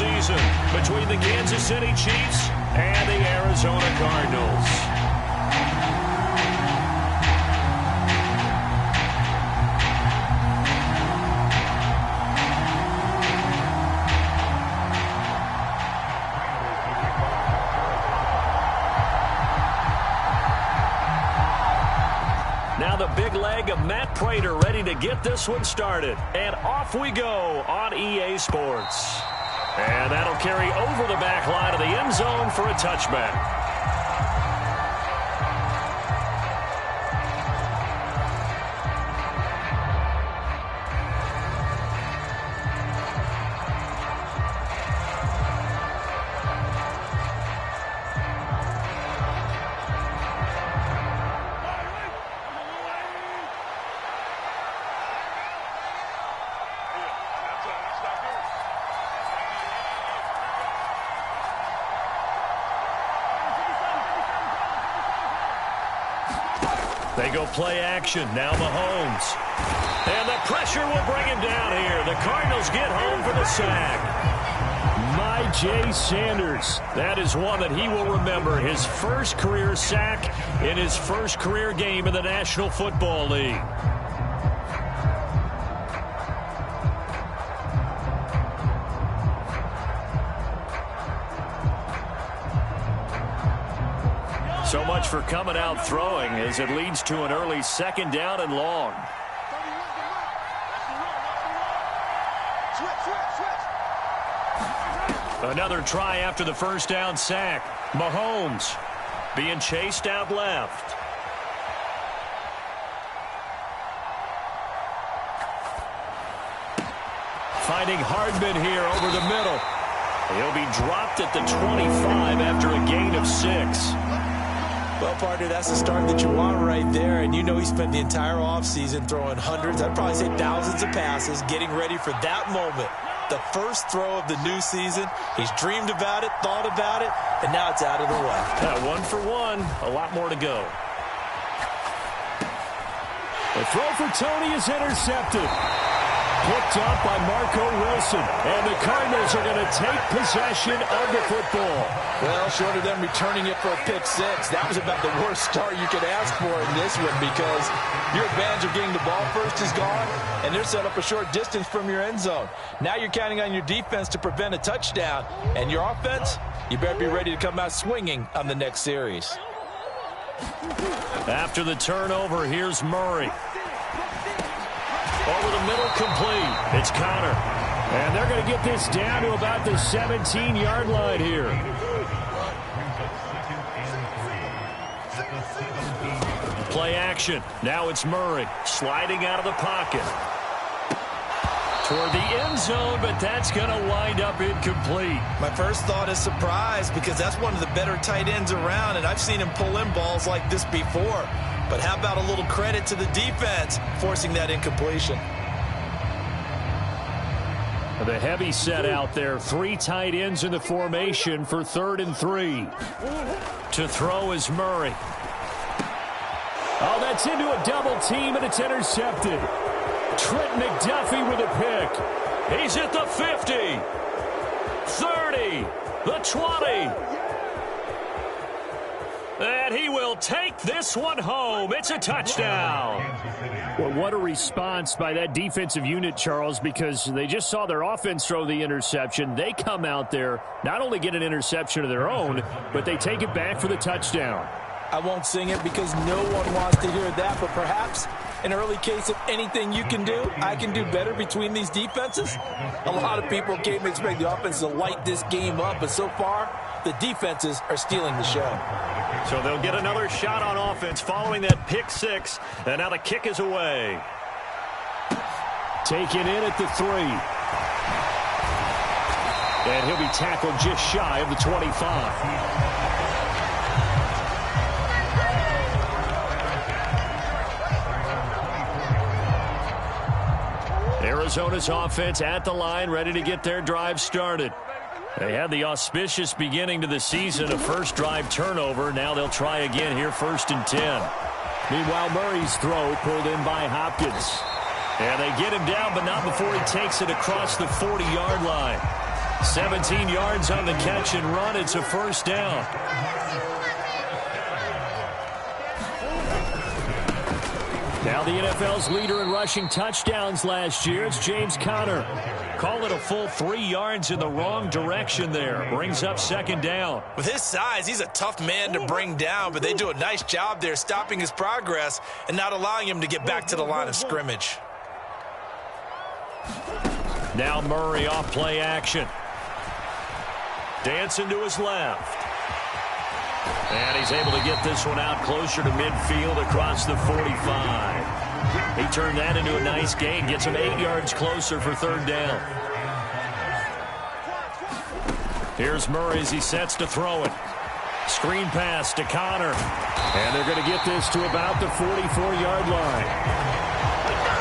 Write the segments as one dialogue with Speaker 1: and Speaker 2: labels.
Speaker 1: season between the Kansas City Chiefs and the Arizona Cardinals. Now the big leg of Matt Prater ready to get this one started. And off we go on EA Sports. And that'll carry over the back line of the end zone for a touchback. They go play action. Now Mahomes. And the pressure will bring him down here. The Cardinals get home for the sack. Jay Sanders. That is one that he will remember. His first career sack in his first career game in the National Football League. So much for coming out throwing as it leads to an early second down and long. Another try after the first down sack. Mahomes being chased out left. Finding Hardman here over the middle. He'll be dropped at the 25 after a gain of 6.
Speaker 2: Well, partner, that's the start that you want right there. And you know he spent the entire offseason throwing hundreds, I'd probably say thousands of passes, getting ready for that moment. The first throw of the new season. He's dreamed about it, thought about it, and now it's out of the way.
Speaker 1: Yeah, 1 for 1. A lot more to go. The throw for Tony is intercepted. Picked up by Marco Wilson. And the Cardinals are going to take possession of the football.
Speaker 2: Well, short of them returning it for a pick 6, that was about the worst start you could ask for in this one because your advantage of getting the ball first is gone, and they're set up a short distance from your end zone. Now you're counting on your defense to prevent a touchdown, and your offense, you better be ready to come out swinging on the next series.
Speaker 1: After the turnover, here's Murray. Over the middle, complete. It's Connor. And they're going to get this down to about the 17-yard line here. Play action. Now it's Murray sliding out of the pocket. Toward the end zone, but that's going to wind up incomplete.
Speaker 2: My first thought is surprise because that's one of the better tight ends around, and I've seen him pull in balls like this before. But how about a little credit to the defense forcing that incompletion?
Speaker 1: The heavy set out there. 3 tight ends in the formation for 3rd and 3. To throw is Murray. Oh, that's into a double team, and it's intercepted. Trent McDuffie with a pick. He's at the 50. 30. The 20. And he will take this one home. It's a touchdown. Well, what a response by that defensive unit, Charles, because they just saw their offense throw the interception. They come out there, not only get an interception of their own, but they take it back for the touchdown.
Speaker 2: I won't sing it because no one wants to hear that, but perhaps an early case of anything you can do, I can do better between these defenses. A lot of people came to expect the offense to light this game up, but so far, the defenses are stealing the show.
Speaker 1: So they'll get another shot on offense following that pick 6, and now the kick is away. Taken in at the 3. And he'll be tackled just shy of the 25. Arizona's offense at the line, ready to get their drive started. They had the auspicious beginning to the season, a first drive turnover. Now they'll try again here, 1st and 10. Meanwhile, Murray's throw pulled in by Hopkins. And they get him down, but not before he takes it across the 40-yard line. 17 yards on the catch and run. It's a first down. Now the NFL's leader in rushing touchdowns last year. It's James Conner. Call it a full 3 yards in the wrong direction there. Brings up second down.
Speaker 2: With his size, he's a tough man to bring down, but they do a nice job there stopping his progress and not allowing him to get back to the line of scrimmage.
Speaker 1: Now Murray off play action. Dancing to his left. And he's able to get this one out closer to midfield across the 45. He turned that into a nice gain. Gets him 8 yards closer for third down. Here's Murray as he sets to throw it. Screen pass to Conner. And they're going to get this to about the 44-yard line.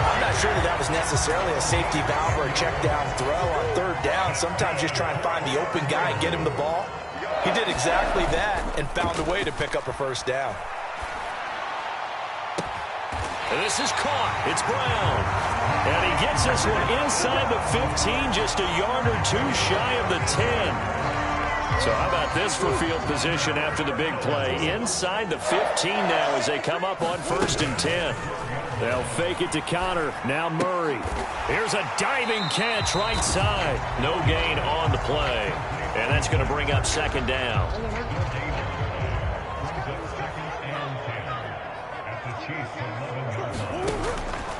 Speaker 2: I'm not sure that was necessarily a safety valve or a check down throw on third down. Sometimes just try and find the open guy and get him the ball. He did exactly that and found a way to pick up a first down.
Speaker 1: And this is caught. It's Brown. And he gets this one inside the 15, just a yard or two shy of the 10. So how about this for field position after the big play? Inside the 15 now as they come up on 1st and 10. They'll fake it to Conner. Now Murray. Here's a diving catch right side. No gain on the play. And that's going to bring up second down.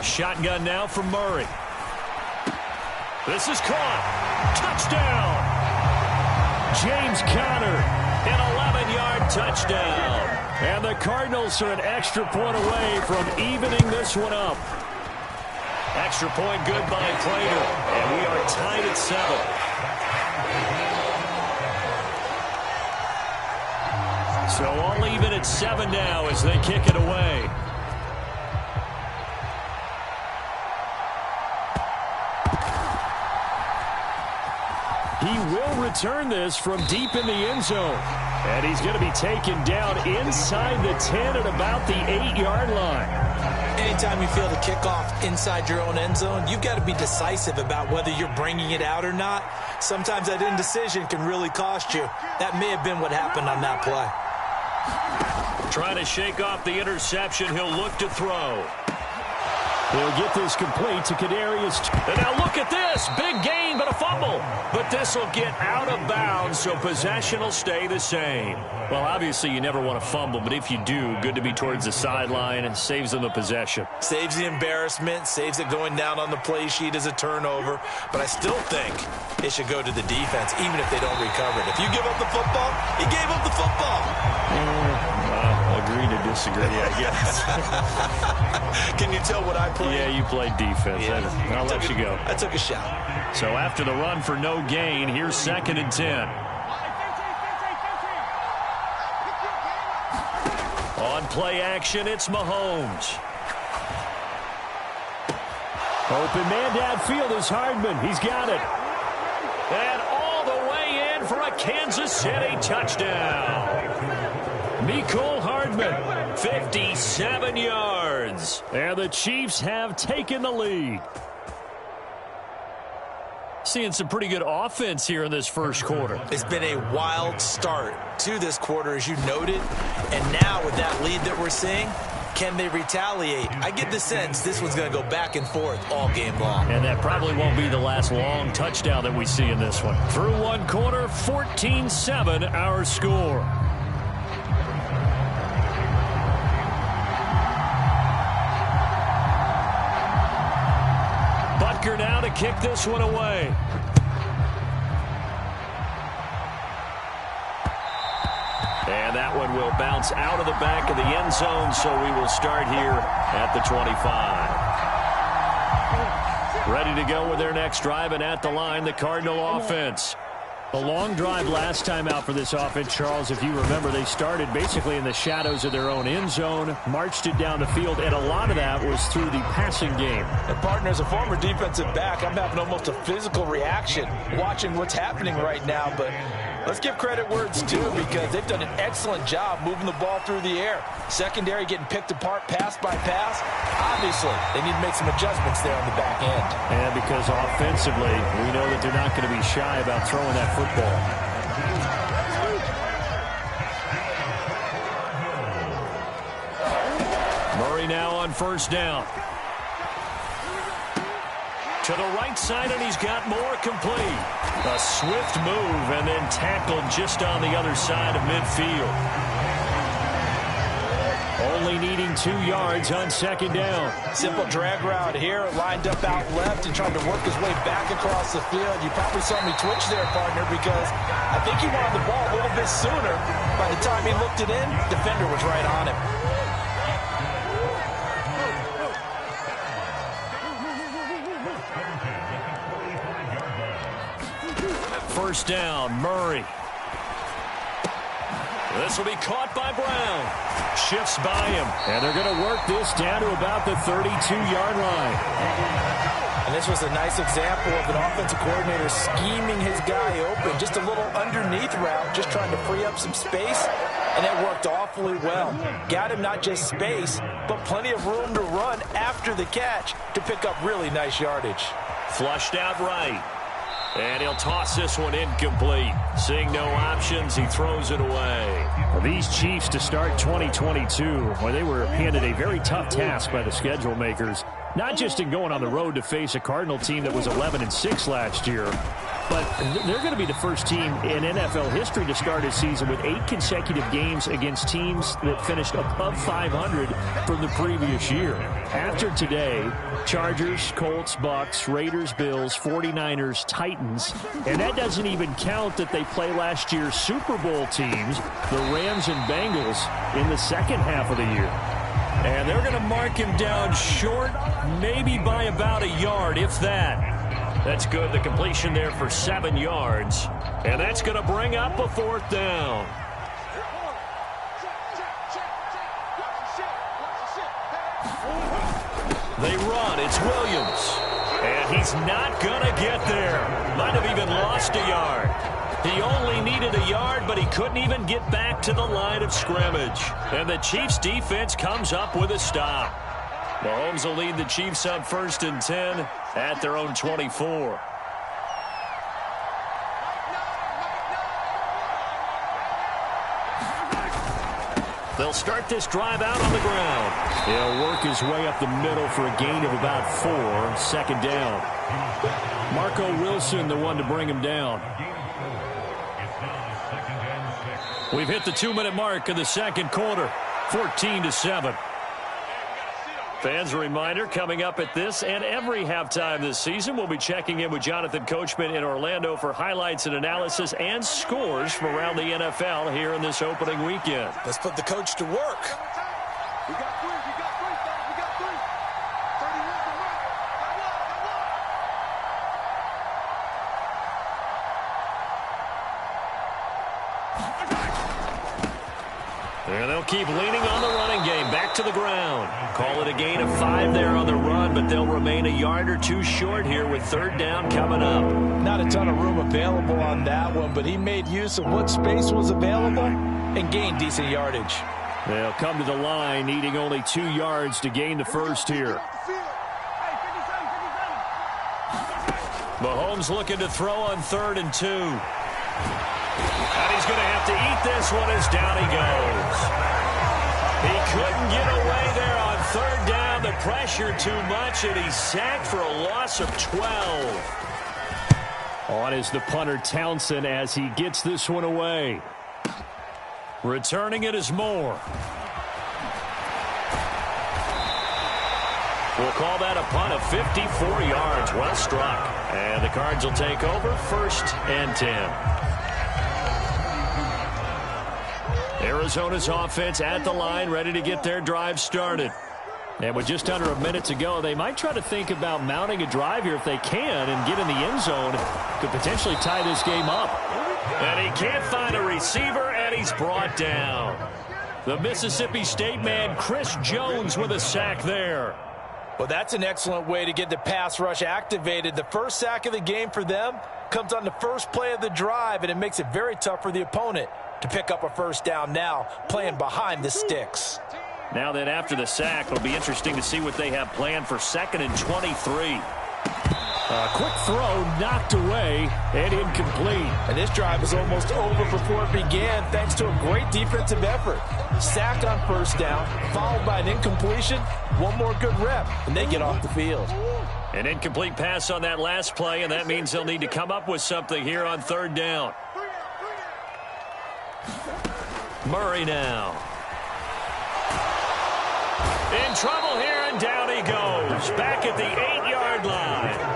Speaker 1: Shotgun now from Murray. This is caught. Touchdown. James Conner, an 11-yard touchdown. And the Cardinals are an extra point away from evening this one up. Extra point good by Prater. And we are tied at 7. So all even at 7 now as they kick it away. He will return this from deep in the end zone. And he's going to be taken down inside the 10 at about the 8-yard line.
Speaker 2: Anytime you feel the kickoff inside your own end zone, you've got to be decisive about whether you're bringing it out or not. Sometimes that indecision can really cost you. That may have been what happened on that play.
Speaker 1: Trying to shake off the interception. He'll look to throw. He'll get this complete to Kadarius. And now look at this. Big gain, but a fumble. But this will get out of bounds, so possession will stay the same. Well, obviously, you never want to fumble, but if you do, good to be towards the sideline and saves them the possession.
Speaker 2: Saves the embarrassment, saves it going down on the play sheet as a turnover. But I still think it should go to the defense, even if they don't recover it. If you give up the football, he gave up the football.
Speaker 1: Agree to disagree, I guess.
Speaker 2: Can you tell what I played?
Speaker 1: Yeah, you played defense. Yeah. I'll let you go.
Speaker 2: I took a shot.
Speaker 1: So after the run for no gain, here's 2nd and 10. On play action, it's Mahomes. Open man downfield is Hardman. He's got it. And all the way in for a Kansas City touchdown. Mecole Hardman, 57 yards. And the Chiefs have taken the lead. Seeing some pretty good offense here in this first quarter.
Speaker 2: It's been a wild start to this quarter, as you noted. And now with that lead that we're seeing, can they retaliate? I get the sense this one's going to go back and forth all game long.
Speaker 1: And that probably won't be the last long touchdown that we see in this one. Through one quarter, 14-7 our score. Butker now to kick this one away. And that one will bounce out of the back of the end zone, so we will start here at the 25. Ready to go with their next drive, and at the line, the Cardinal offense. A long drive last time out for this offense, Charles. If you remember, they started basically in the shadows of their own end zone, marched it down the field, and a lot of that was through the passing game.
Speaker 2: And partner, as a former defensive back, I'm having almost a physical reaction watching what's happening right now. But Let's give credit where it's due because they've done an excellent job moving the ball through the air. Secondary getting picked apart pass by pass. Obviously, they need to make some adjustments there on the back end.
Speaker 1: And because offensively, we know that they're not going to be shy about throwing that football. Murray now on first down. To the right side, and he's got more complete. A swift move and then tackled just on the other side of midfield. Only needing 2 yards on second down.
Speaker 2: Simple drag route here, lined up out left and trying to work his way back across the field. You probably saw me twitch there, partner, because I think he wanted the ball a little bit sooner. By the time he looked it in, defender was right on him.
Speaker 1: First down, Murray. This will be caught by Brown. Shifts by him, and they're going to work this down to about the 32-yard line.
Speaker 2: And this was a nice example of an offensive coordinator scheming his guy open. Just a little underneath route, just trying to free up some space, and it worked awfully well. Got him not just space, but plenty of room to run after the catch to pick up really nice yardage.
Speaker 1: Flushed out right. And he'll toss this one incomplete. Seeing no options, he throws it away. Well, these Chiefs to start 2022, well, they were handed a very tough task by the schedule makers. Not just in going on the road to face a Cardinal team that was 11-6 last year, but they're going to be the first team in NFL history to start a season with 8 consecutive games against teams that finished above 500 from the previous year. After today, Chargers, Colts, Bucks, Raiders, Bills, 49ers, Titans, and that doesn't even count that they play last year's Super Bowl teams, the Rams and Bengals, in the second half of the year. And they're going to mark him down short, maybe by about a yard, if that. That's good. The completion there for 7 yards. And that's going to bring up a 4th down. They run. It's Williams. And he's not going to get there. Might have even lost a yard. He only needed a yard, but he couldn't even get back to the line of scrimmage. And the Chiefs defense comes up with a stop. Mahomes will lead the Chiefs up 1st and 10 at their own 24. They'll start this drive out on the ground. He'll work his way up the middle for a gain of about 4. 2nd down. Marco Wilson, the one to bring him down. We've hit the 2-minute mark in the second quarter. 14-7. Fans, a reminder, coming up at this and every halftime this season, we'll be checking in with Jonathan Coachman in Orlando for highlights and analysis and scores from around the NFL here in this opening weekend.
Speaker 2: Let's put the coach to work.
Speaker 3: We got 3. We got 3. We got 3. 31 to run.
Speaker 1: And they'll keep leaning on the running game. Back to the ground. Call it a gain of 5 there on the run, but they'll remain a yard or 2 short here with 3rd down coming up.
Speaker 2: Not a ton of room available on that one, but he made use of what space was available and gained decent yardage.
Speaker 1: They'll come to the line, needing only 2 yards to gain the first here. Mahomes looking to throw on 3rd and 2. And he's going to have to eat this one as down he goes. He couldn't get away there on 3rd down. The pressure too much, and he's sacked for a loss of 12. On is the punter Townsend as he gets this one away. Returning it is Moore. We'll call that a punt of 54 yards. Well struck. And the Cards will take over 1st and 10. Arizona's offense at the line, ready to get their drive started. And with just under a minute to go, they might try to think about mounting a drive here if they can and get in the end zone. Could potentially tie this game up. And he can't find a receiver, and he's brought down. The Mississippi State man, Chris Jones, with a sack there.
Speaker 2: Well, that's an excellent way to get the pass rush activated. The first sack of the game for them comes on the first play of the drive, and it makes it very tough for the opponent to pick up a first down now, playing behind the sticks.
Speaker 1: Now then, after the sack, it'll be interesting to see what they have planned for 2nd and 23.
Speaker 4: A quick throw knocked away and incomplete.
Speaker 2: And this drive was almost over before it began thanks to a great defensive effort. Sack on first down, followed by an incompletion. One more good rep, and they get off the field.
Speaker 1: An incomplete pass on that last play, and that means they'll need to come up with something here on 3rd down. Murray now. In trouble here, and down he goes. Back at the 8-yard line.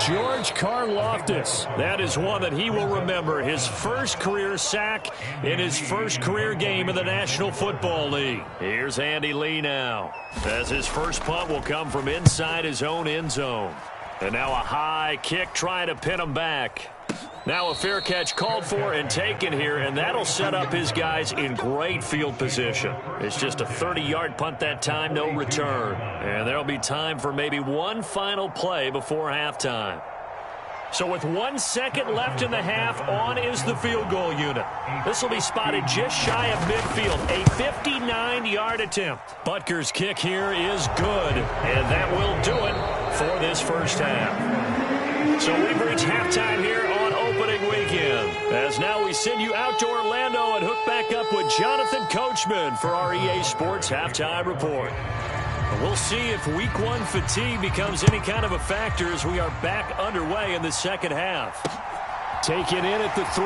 Speaker 4: George Karlaftis.
Speaker 1: That is one that he will remember. His first career sack in his first career game in the National Football League. Here's Andy Lee now, as his first punt will come from inside his own end zone. And now a high kick trying to pin him back. Now a fair catch called for and taken here, and that'll set up his guys in great field position. It's just a 30-yard punt that time, no return. And there'll be time for maybe one final play before halftime. So with 1 second left in the half, on is the field goal unit. This will be spotted just shy of midfield, a 59-yard attempt. Butker's kick here is good, and that will do it for this first half. So we've reached halftime here on opening weekend, as now we send you out to Orlando and hook back up with Jonathan Coachman for our EA Sports Halftime Report. We'll see if Week 1 fatigue becomes any kind of a factor as we are back underway in the second half.
Speaker 4: Taken in at the 3.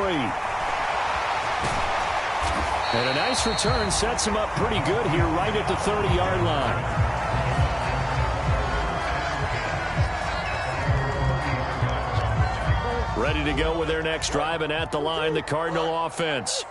Speaker 4: And a nice return sets him up pretty good here right at the 30-yard line.
Speaker 1: Ready to go with their next drive, and at the line, the Cardinal offense.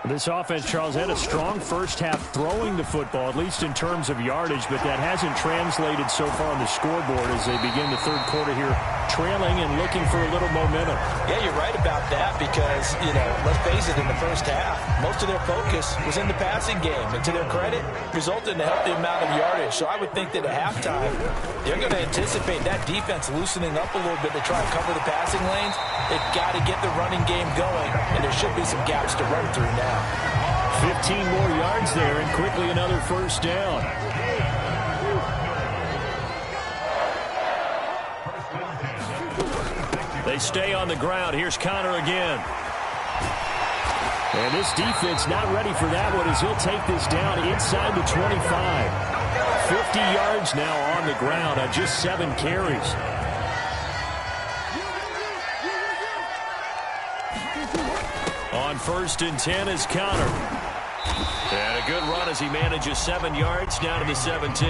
Speaker 4: This offense, Charles, had a strong first half throwing the football, at least in terms of yardage, but that hasn't translated so far on the scoreboard as they begin the third quarter here, trailing and looking for a little momentum.
Speaker 2: Yeah, you're right about that because, let's face it, in the first half, most of their focus was in the passing game, and to their credit, resulted in a healthy amount of yardage. So I would think that at halftime, they're going to anticipate that defense loosening up a little bit to try and cover the passing lanes. They've got to get the running game going, and there should be some gaps to run through now.
Speaker 4: 15 more yards there, and quickly another first down.
Speaker 1: They stay on the ground. Here's Connor again.
Speaker 4: And this defense not ready for that one as he'll take this down inside the 25. 50 yards now on the ground on just 7 carries.
Speaker 1: On 1st and 10 is Connor. And a good run as he manages 7 yards down to the 17.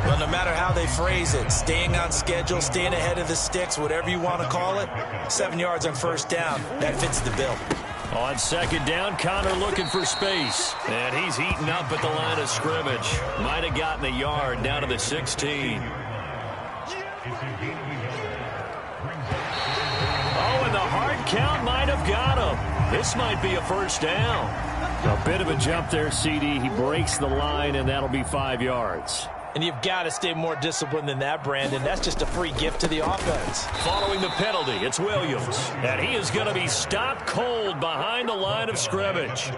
Speaker 2: Well, no matter how they phrase it, staying on schedule, staying ahead of the sticks, whatever you want to call it, 7 yards on first down, that fits the bill.
Speaker 1: On 2nd down, Connor looking for space. And he's heating up at the line of scrimmage. Might have gotten a yard down to the 16. And the hard count might have got him. This might be a first down.
Speaker 4: A bit of a jump there, CD. He breaks the line, and that'll be 5 yards.
Speaker 2: And you've got to stay more disciplined than that, Brandon. That's just a free gift to the offense.
Speaker 1: Following the penalty, it's Williams. And he is going to be stopped cold behind the line of scrimmage.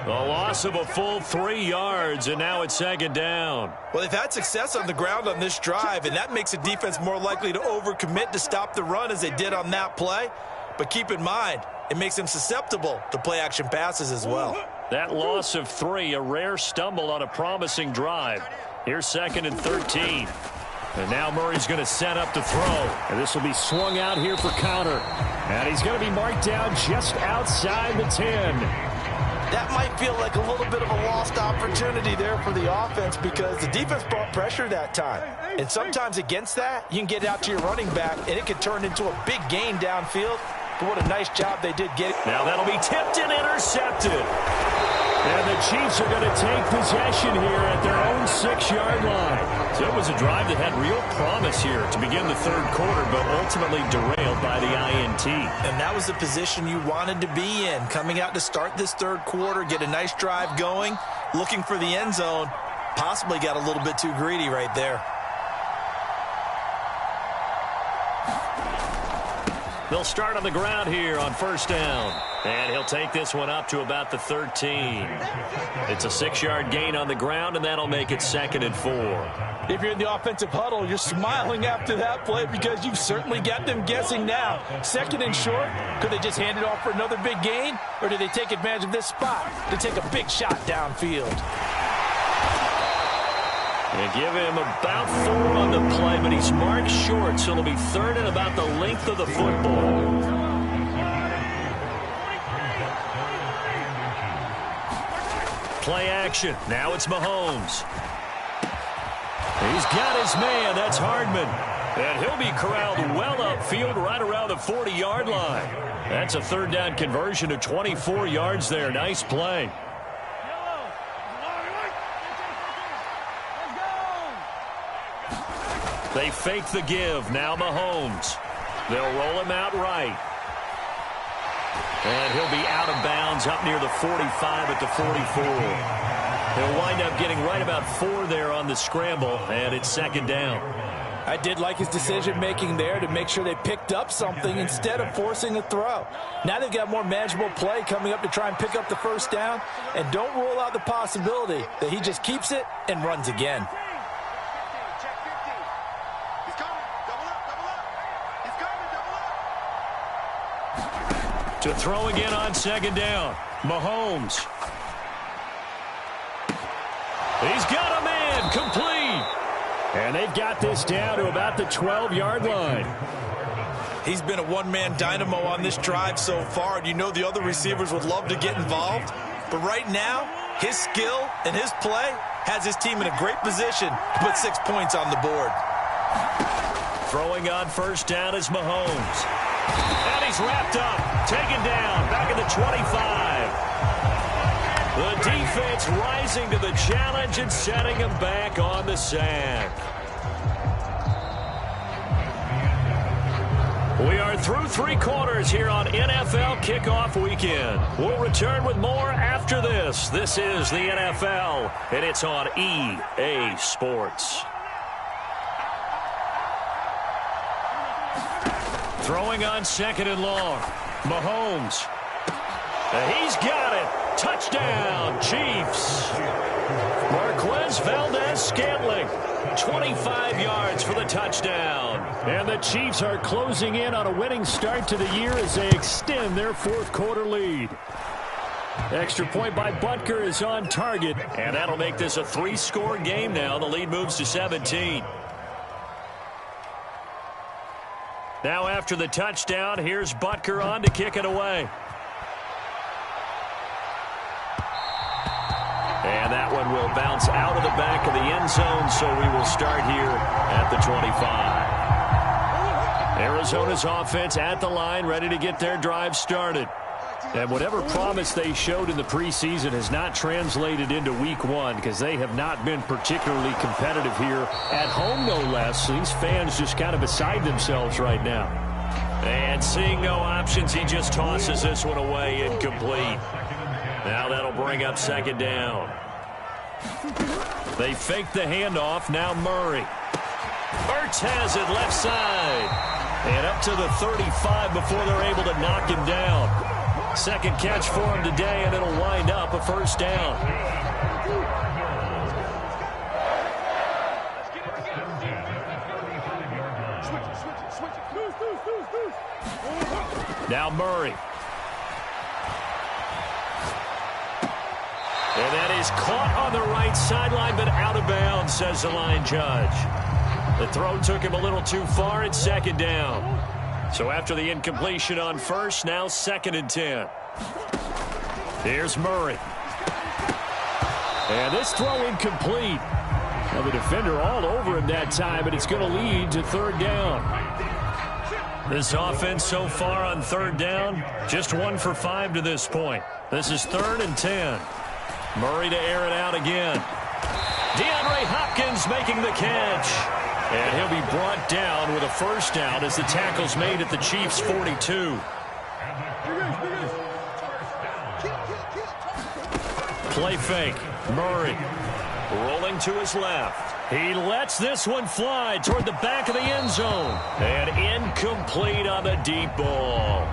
Speaker 1: A loss of a full 3 yards, and now it's 2nd down.
Speaker 2: Well, they've had success on the ground on this drive, and that makes a defense more likely to overcommit to stop the run as they did on that play. But keep in mind, it makes them susceptible to play-action passes as well.
Speaker 1: That loss of 3, a rare stumble on a promising drive. Here's 2nd and 13. And now Murray's going to set up to throw.
Speaker 4: And this will be swung out here for Connor. And he's going to be marked down just outside the 10.
Speaker 2: That might feel like a little bit of a lost opportunity there for the offense because the defense brought pressure that time. And sometimes against that, you can get out to your running back, and it can turn into a big gain downfield. But what a nice job they did get it.
Speaker 1: Now that'll be tipped and intercepted.
Speaker 4: And the Chiefs are going to take possession here at their own 6-yard line.
Speaker 1: So it was a drive that had real promise here to begin the third quarter, but ultimately derailed by the INT.
Speaker 2: And that was the position you wanted to be in. Coming out to start this third quarter, get a nice drive going, looking for the end zone. possibly got a little bit too greedy right there.
Speaker 1: They'll start on the ground here on first down. And he'll take this one up to about the 13. It's a 6-yard gain on the ground, and that'll make it 2nd and 4.
Speaker 2: If you're in the offensive huddle, you're smiling after that play because you've certainly got them guessing now. 2nd and short, could they just hand it off for another big gain? Or do they take advantage of this spot to take a big shot downfield?
Speaker 1: And give him about 4 on the play, but he's marked short, so it'll be 3rd and about the length of the football. Play action. Now it's Mahomes. He's got his man. That's Hardman. And he'll be corralled well upfield right around the 40-yard line. That's a 3rd down conversion of 24 yards there. Nice play. They fake the give. Now Mahomes. They'll roll him out right. And he'll be out of bounds up near the 45 at the 44. He'll wind up getting right about 4 there on the scramble, and it's 2nd down.
Speaker 2: I did like his decision-making there to make sure they picked up something instead of forcing a throw. Now they've got more manageable play coming up to try and pick up the 1st down, and don't rule out the possibility that he just keeps it and runs again.
Speaker 1: To throw again on 2nd down. Mahomes. He's got a man. Complete.
Speaker 4: And they've got this down to about the 12-yard line.
Speaker 2: He's been a one-man dynamo on this drive so far, and you know the other receivers would love to get involved. But right now, his skill and his play has his team in a great position to put 6 points on the board.
Speaker 1: Throwing on 1st down is Mahomes. And he's wrapped up, taken down, back at the 25. The defense rising to the challenge and setting him back on the sack. We are through 3 quarters here on NFL Kickoff Weekend. We'll return with more after this. This is the NFL, and it's on EA Sports. Throwing on 2nd and long. Mahomes. He's got it. Touchdown, Chiefs. Marquez Valdez-Scantling. 25 yards for the touchdown.
Speaker 4: And the Chiefs are closing in on a winning start to the year as they extend their 4th quarter lead. Extra point by Butker is on target.
Speaker 1: And that'll make this a 3-score game now. The lead moves to 17. Now after the touchdown, here's Butker on to kick it away. And that one will bounce out of the back of the end zone, so we will start here at the 25. Arizona's offense at the line, ready to get their drive started. And whatever promise they showed in the preseason has not translated into week 1 because they have not been particularly competitive here at home, no less. These fans just kind of beside themselves right now. And seeing no options, he just tosses this one away incomplete. Now that'll bring up 2nd down. They fake the handoff. Now Murray. Ertz has it left side. And up to the 35 before they're able to knock him down. 2nd catch for him today, and it'll wind up a 1st down. Now Murray. And that is caught on the right sideline, but out of bounds, says the line judge. The throw took him a little too far. It's 2nd down. So after the incompletion on 1st, now 2nd and 10. Here's Murray. And this throw incomplete. Now the defender all over him that time, but it's going to lead to 3rd down. This offense so far on 3rd down, just 1 for 5 to this point. This is 3rd and 10. Murray to air it out again. DeAndre Hopkins making the catch. And he'll be brought down with a 1st down as the tackle's made at the Chiefs' 42. Play fake. Murray. Rolling to his left. He lets this one fly toward the back of the end zone. And incomplete on the deep ball.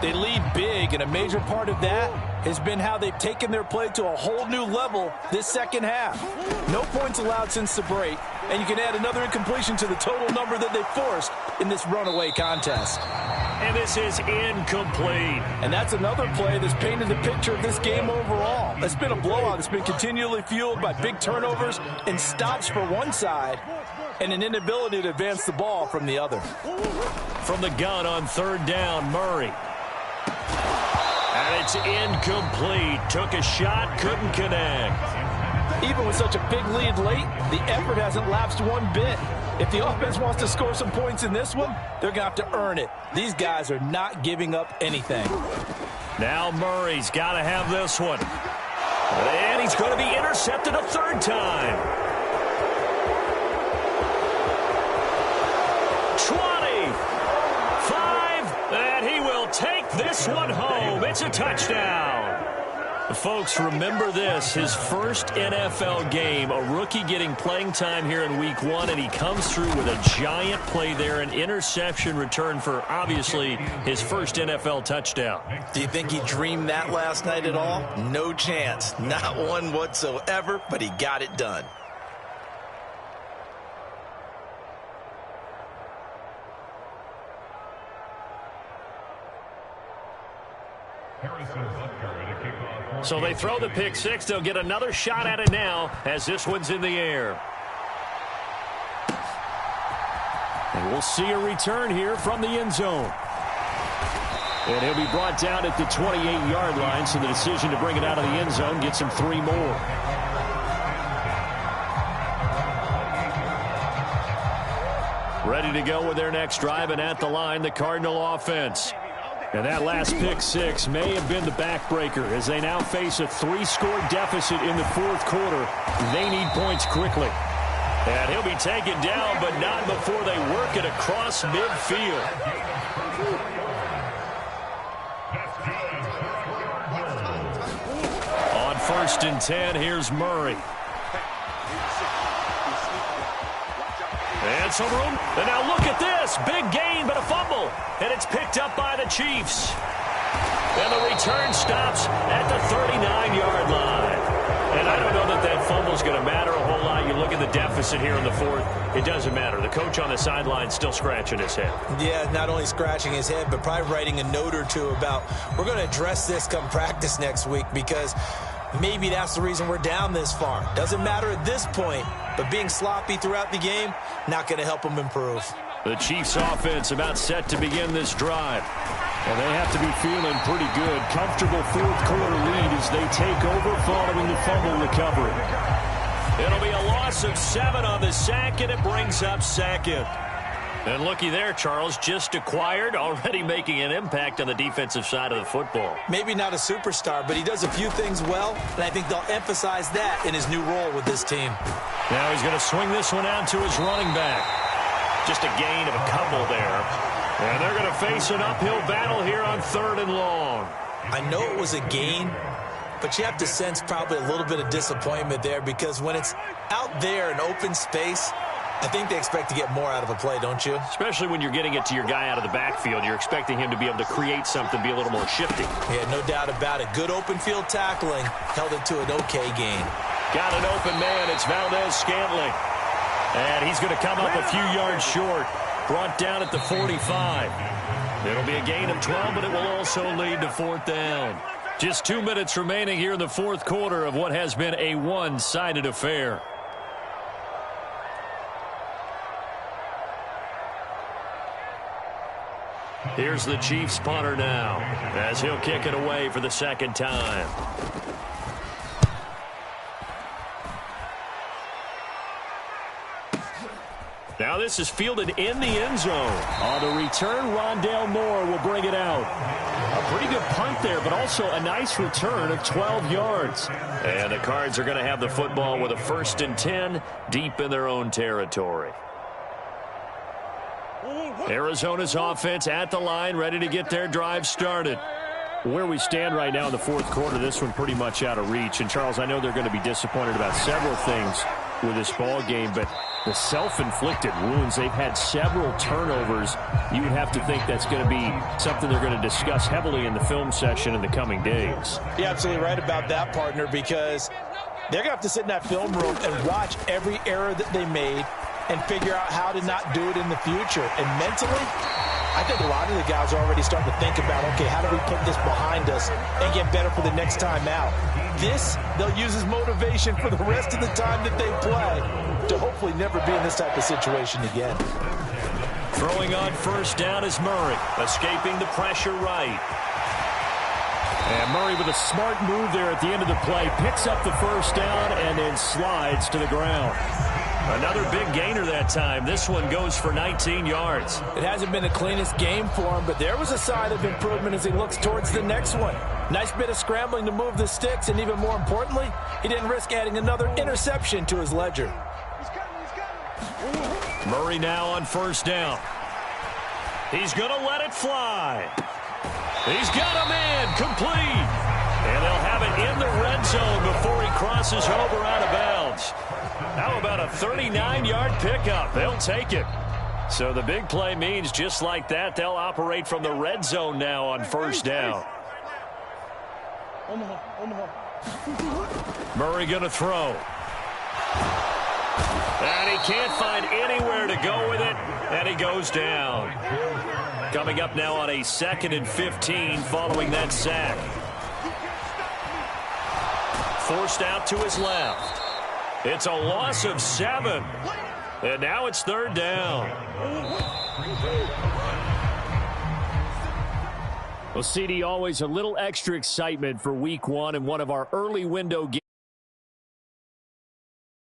Speaker 2: They lead big, and a major part of that has been how they've taken their play to a whole new level this second half. No points allowed since the break, and you can add another incompletion to the total number that they forced in this runaway contest.
Speaker 1: And this is incomplete.
Speaker 2: And that's another play that's painted the picture of this game overall. It's been a blowout. It's been continually fueled by big turnovers and stops for one side and an inability to advance the ball from the other.
Speaker 1: From the gun on third down, Murray. And it's incomplete. Took a shot, couldn't connect.
Speaker 2: Even with such a big lead late, the effort hasn't lapsed one bit. If the offense wants to score some points in this one, they're going to have to earn it. These guys are not giving up anything.
Speaker 1: Now Murray's got to have this one. And he's going to be intercepted a third time. 25, and he will take this one home. It's a touchdown. Folks, remember this, his first NFL game, a rookie getting playing time here in week 1, and he comes through with a giant play there, an interception return for, obviously, his first NFL touchdown.
Speaker 5: Do you think he dreamed that last night at all? No chance. Not one whatsoever, but he got it done.
Speaker 1: So they throw the pick six. They'll get another shot at it now as this one's in the air. And we'll see a return here from the end zone. And he'll be brought down at the 28-yard line, so the decision to bring it out of the end zone gets him 3 more. Ready to go with their next drive, and at the line, the Cardinal offense. And that last pick six may have been the backbreaker as they now face a 3-score deficit in the fourth quarter. They need points quickly. And he'll be taken down, but not before they work it across midfield. On 1st and 10, here's Murray. And some room. And now look at this. Big gain, but a fumble. And it's picked up by the Chiefs. And the return stops at the 39-yard line. And I don't know that that fumble's going to matter a whole lot. You look at the deficit here in the fourth. It doesn't matter. The coach on the sideline still scratching his head.
Speaker 5: Yeah, not only scratching his head, but probably writing a note or two about, we're going to address this come practice next week, because maybe that's the reason we're down this far. Doesn't matter at this point, but being sloppy throughout the game, not going to help them improve.
Speaker 1: The Chiefs offense about set to begin this drive. And they have to be feeling pretty good. Comfortable fourth quarter lead as they take over following the fumble recovery. It'll be a loss of 7 on the sack, and it brings up second. And looky there, Charles, just acquired, already making an impact on the defensive side of the football.
Speaker 5: Maybe not a superstar, but he does a few things well, and I think they'll emphasize that in his new role with this team.
Speaker 1: Now he's going to swing this one out to his running back. Just a gain of a couple there. And they're going to face an uphill battle here on 3rd and long.
Speaker 5: I know it was a gain, but you have to sense probably a little bit of disappointment there, because when it's out there in open space, I think they expect to get more out of a play, don't you?
Speaker 1: Especially when you're getting it to your guy out of the backfield. You're expecting him to be able to create something, be a little more shifty.
Speaker 5: Yeah, no doubt about it. Good open field tackling. Held it to an okay gain.
Speaker 1: Got an open man. It's Valdez-Scantling. And he's going to come up a few yards short. Brought down at the 45. It'll be a gain of 12, but it will also lead to 4th down. Just 2 minutes remaining here in the fourth quarter of what has been a one-sided affair. Here's the Chiefs punter now as he'll kick it away for the second time. Now this is fielded in the end zone. On the return, Rondale Moore will bring it out. A pretty good punt there, but also a nice return of 12 yards. And the Cards are going to have the football with a 1st and 10 deep in their own territory. Arizona's offense at the line, ready to get their drive started.
Speaker 4: Where we stand right now in the fourth quarter, this one pretty much out of reach. And, Charles, I know they're going to be disappointed about several things with this ball game, but the self-inflicted wounds, they've had several turnovers. You would have to think that's going to be something they're going to discuss heavily in the film session in the coming days.
Speaker 2: You're absolutely right about that, partner, because they're going to have to sit in that film room and watch every error that they made and figure out how to not do it in the future. And mentally, I think a lot of the guys are already starting to think about, okay, how do we put this behind us and get better for the next time out? This, they'll use as motivation for the rest of the time that they play to hopefully never be in this type of situation again.
Speaker 1: Throwing on first down is Murray, escaping the pressure right.
Speaker 4: And Murray with a smart move there at the end of the play, picks up the first down and then slides to the ground.
Speaker 1: Another big gainer that time. This one goes for 19 yards.
Speaker 2: It hasn't been the cleanest game for him, but there was a sign of improvement as he looks towards the next one. Nice bit of scrambling to move the sticks, and even more importantly, he didn't risk adding another interception to his ledger.
Speaker 1: Murray now on first down. He's going to let it fly. He's got a man complete. And they'll have it in the red zone before he crosses over out of bounds. How about a 39-yard pickup? They'll take it. So the big play means just like that, they'll operate from the red zone now on first down. Murray going to throw. And he can't find anywhere to go with it, and he goes down. Coming up now on a 2nd and 15 following that sack. Forced out to his left. It's a loss of 7. And now it's third down.
Speaker 4: Well, CD, always a little extra excitement for week one and one of our early window games.